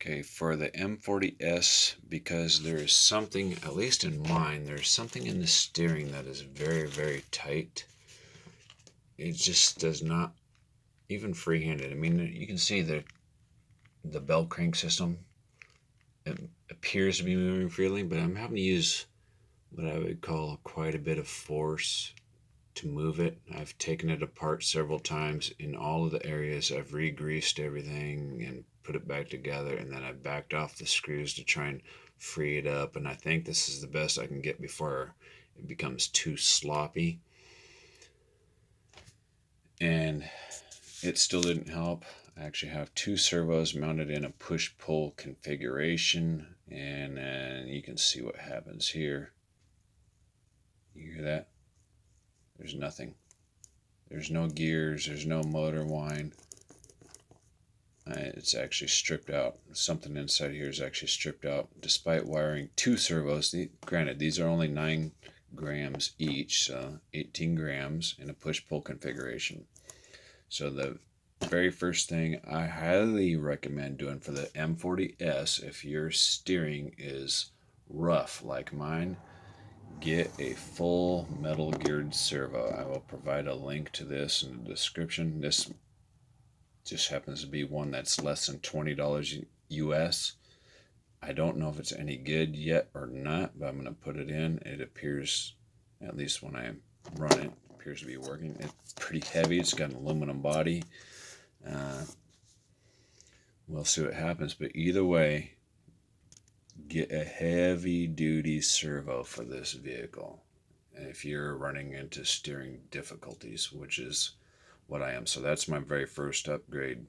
Okay, for the M40s, because there is something, at least in mine, there's something in the steering that is very, very tight. It just does not, even free-handed. I mean, you can see the bell crank system, it appears to be moving freely, but I'm having to use what I would call quite a bit of force to move it. I've taken it apart several times in all of the areas. I've re-greased everything and put it back together, and then I backed off the screws to try and free it up. And I think this is the best I can get before it becomes too sloppy. And it still didn't help. I actually have two servos mounted in a push-pull configuration, and then you can see what happens here. You hear that? There's nothing. There's no gears, there's no motor whine. It's actually stripped out. Something inside here is actually stripped out, despite wiring two servos. Granted, these are only 9 grams each, so 18 grams in a push-pull configuration. So the very first thing I highly recommend doing for the M40s, if your steering is rough like mine, get a full metal geared servo. I will provide a link to this in the description. This just happens to be one that's less than $20 US. I don't know if it's any good yet or not, but I'm going to put it in. It appears, at least when I run it, appears to be working. It's pretty heavy. It's got an aluminum body. We'll see what happens, but either way, get a heavy duty servo for this vehicle if you're running into steering difficulties, which is what I am. So that's my very first upgrade